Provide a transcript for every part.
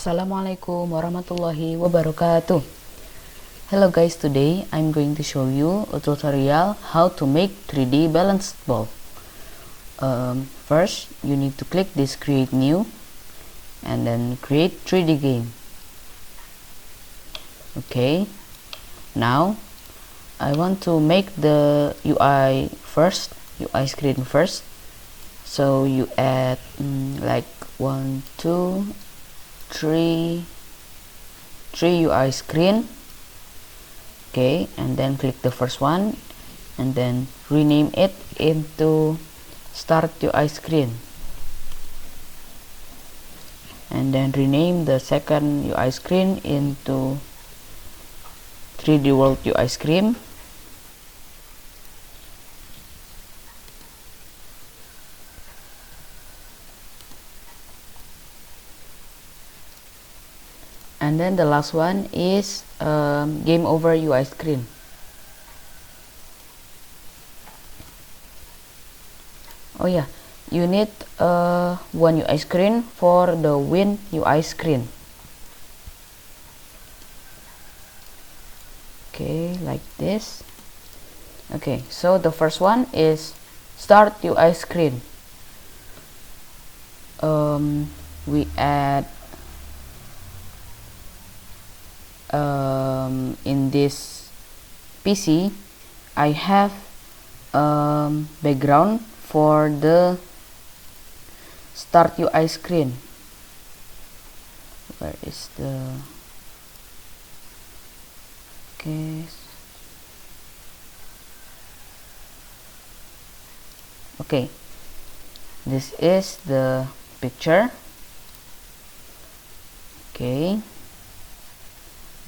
Assalamualaikum warahmatullahi wabarakatuh. Hello guys, today I'm going to show you a tutorial how to make 3D balanced ball. First, you need to click this create new and then create 3D game. Okay, now I want to make the UI screen first. So you add like 1, 2, 3 UI screen. Okay, and then click the first one and then rename it into start UI screen, and then rename the second UI screen into 3D world UI screen. And then the last one is game over UI screen. Oh yeah, you need one UI screen for the win UI screen. Okay, like this. Okay, so the first one is start UI screen. We add in this PC I have background for the start UI screen. Where is the okay, this is the picture. Okay,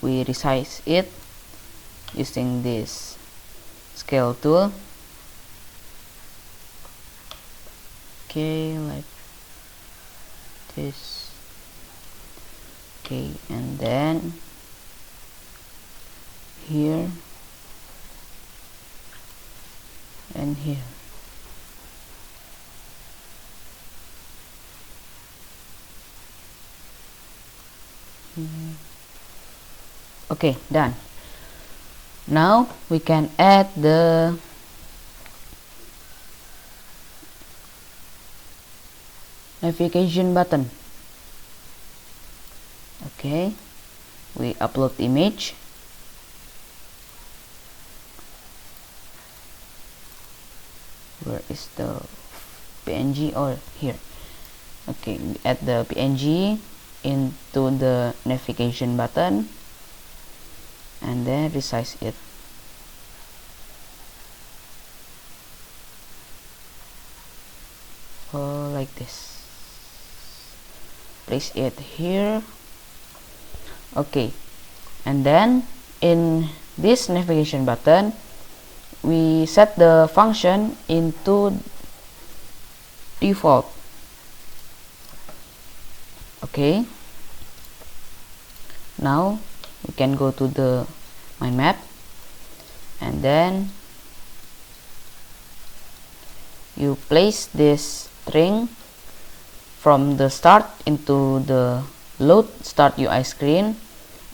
we resize it using this scale tool. Okay, like this. Okay, and then here and here. Okay, done. Now we can add the navigation button. Okay, we upload image. Where is the PNG? Or here. Okay, add the PNG into the navigation button and then resize it. Like this. Place it here. Okay, and then in this navigation button we set the function into default. Okay, now we can go to the mind map and then you place this string from the start into the load start UI screen,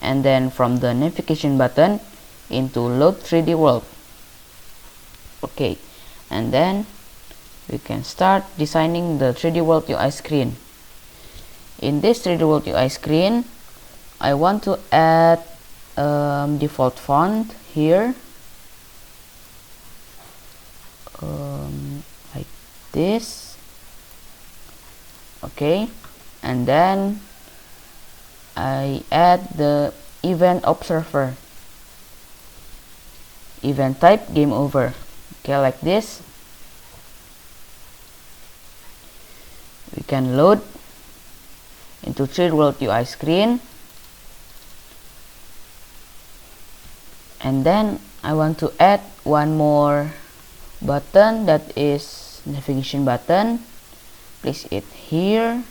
and then from the navigation button into load 3D world. Okay, and then we can start designing the 3D world UI screen. In this 3D world UI screen, I want to add default font here, like this. Okay, and then I add the event observer, event type game over. Okay, like this. We can load into 3D world UI screen, and then I want to add one more button, that is navigation button. Place it here.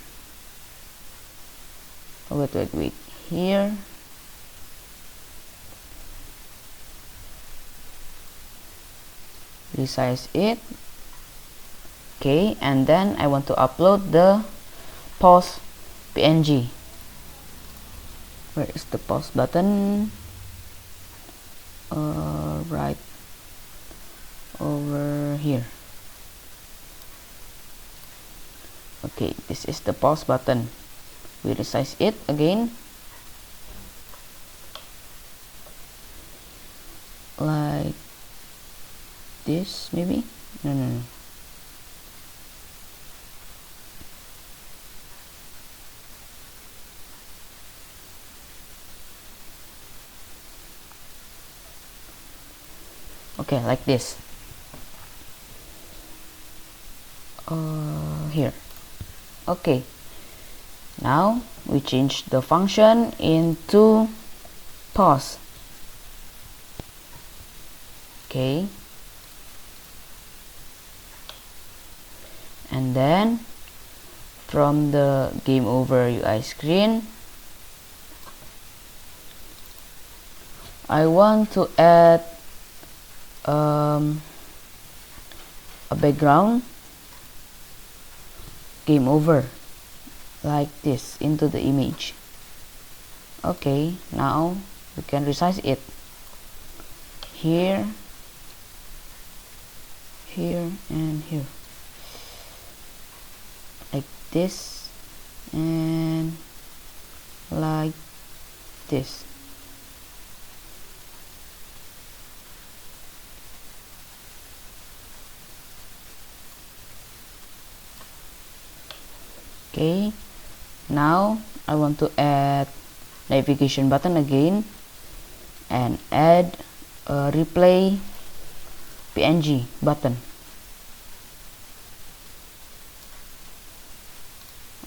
Oh, wait, here. Resize it. Okay, and then I want to upload the pause PNG. Where is the pause button? Right over here. Okay, this is the pause button. We resize it again, like this maybe. No. Okay, like this. Here. Okay, now we change the function into pause. Okay, and then from the game over UI screen, I want to add a background game over like this into the image. Okay, now we can resize it here, here, and here, like this and like this. Okay, now I want to add navigation button again and add a replay PNG button.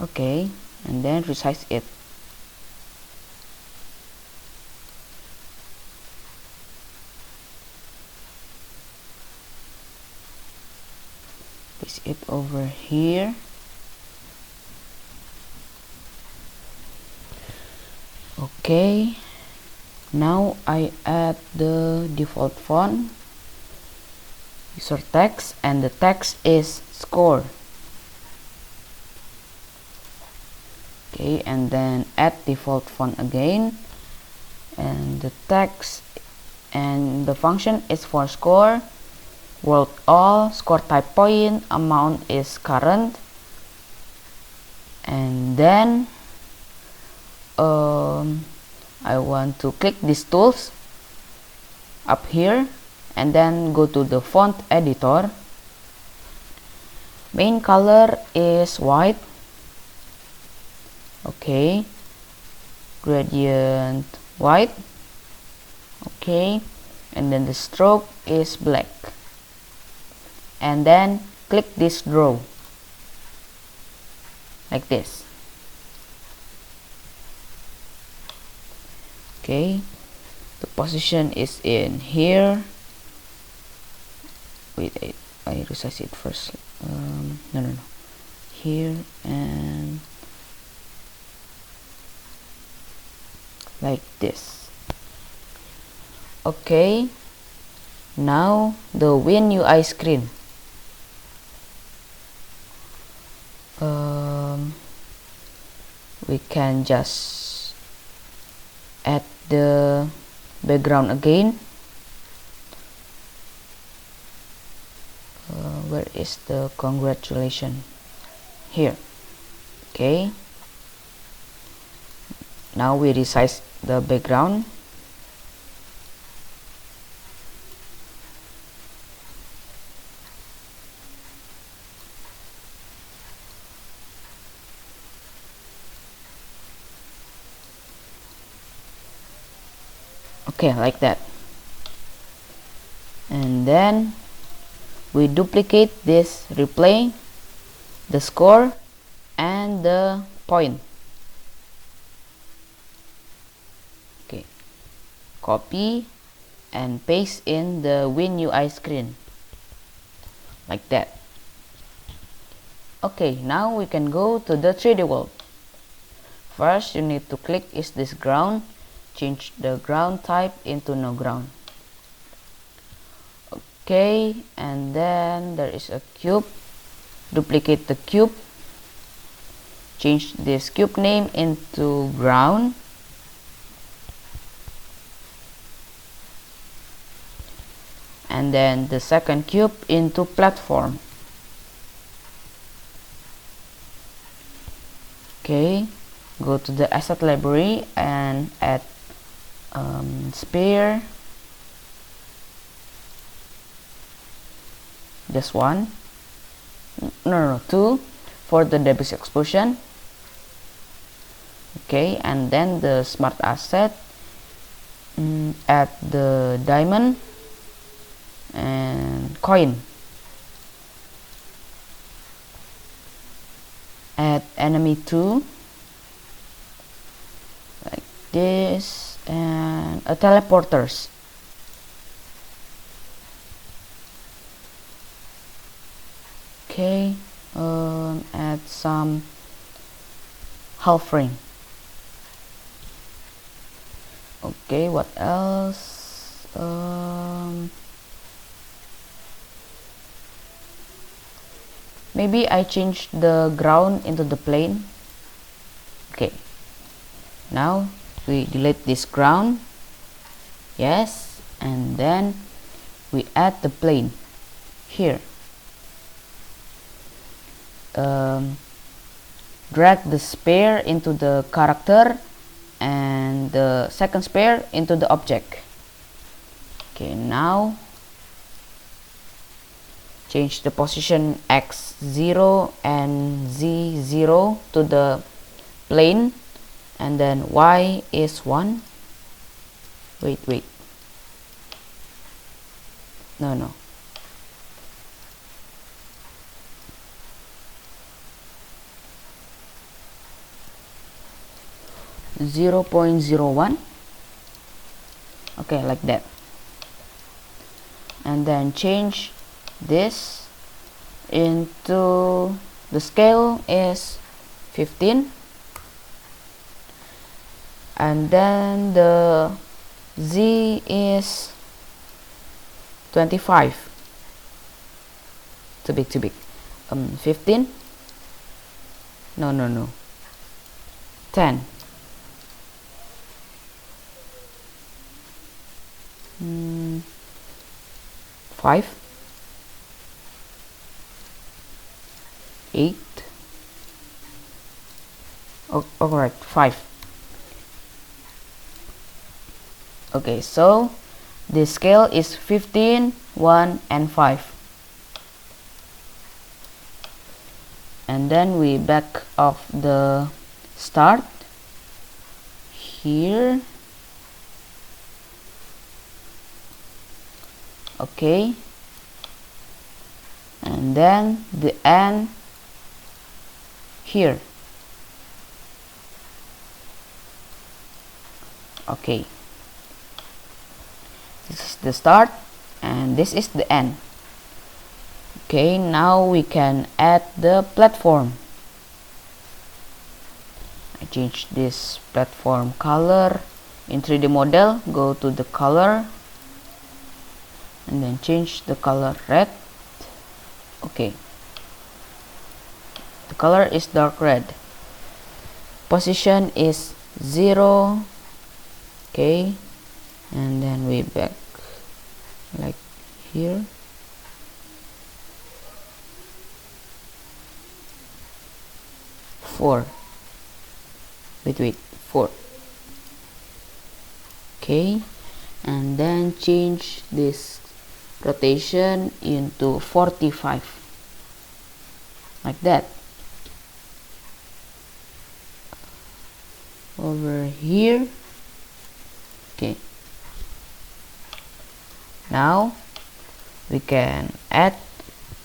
Okay, and then resize it. Place it over here. Okay, now I add the default font, user text, and the text is score. Okay, and then add default font again, and the text and the function is for score, world all, score type point, amount is current, and then I want to click these tools up here and then go to the font editor. Main color is white. Okay, gradient white. Okay, and then the stroke is black, and then click this draw like this. Okay, the position is in here. Wait, I resize it first. No. Here and like this. Okay, now the Win UI screen. We can just add the background again. Where is the congratulation? Here. Okay, now we resize the background. Okay, like that. And then we duplicate this replay, the score, and the point. Okay, copy and paste in the Win UI screen like that. Okay, now we can go to the 3D world. First, you need to click is this ground, change the ground type into no ground. Okay, and then there is a cube, duplicate the cube, change this cube name into ground, and then the second cube into platform. Okay, go to the asset library and add sphere, just one, no, two for the debris explosion. Okay, and then the smart asset, add the diamond and coin, add enemy 2 like this, and a teleporters. Okay, add some half ring. Okay, what else? Maybe I change the ground into the plane. Okay, now we delete this ground. Yes, and then we add the plane here. Drag the sphere into the character and the second sphere into the object. Okay, now change the position x0 and z0 to the plane, and then y is 1. Wait, no, 0.01. Okay, like that, and then change this into the scale is 15, and then the z is 25. Too big. 15, no, 10. 5, 8. Alright, 5. Okay, so the scale is 15, 1, and 5. And then we back off the start here. Okay, and then the end here. Okay, this is the start and this is the end. Okay, now we can add the platform. I change this platform color in 3D model. Go to the color and then change the color red. Okay, the color is dark red. Position is 0. Okay, and then we back like here. Four. Wait, 4. Okay, and then change this rotation into 45 like that. Over here. Okay, now we can add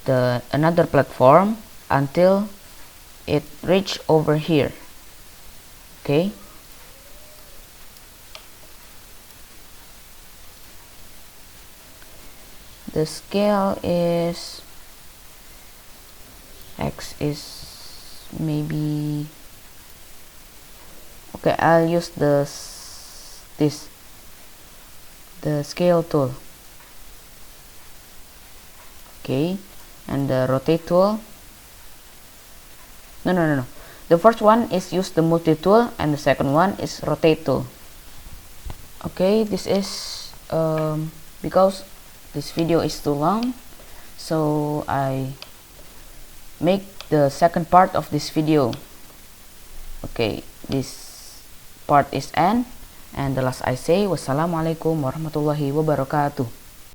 another platform until it reach over here. Okay, the scale is x is maybe okay. I'll use the scale tool. Okay, and the rotate tool. No. The first one is use the multi tool and the second one is rotate tool. Okay, this is because this video is too long, so I make the second part of this video. Okay, this part is end, and the last I say, wassalamualaikum warahmatullahi wabarakatuh.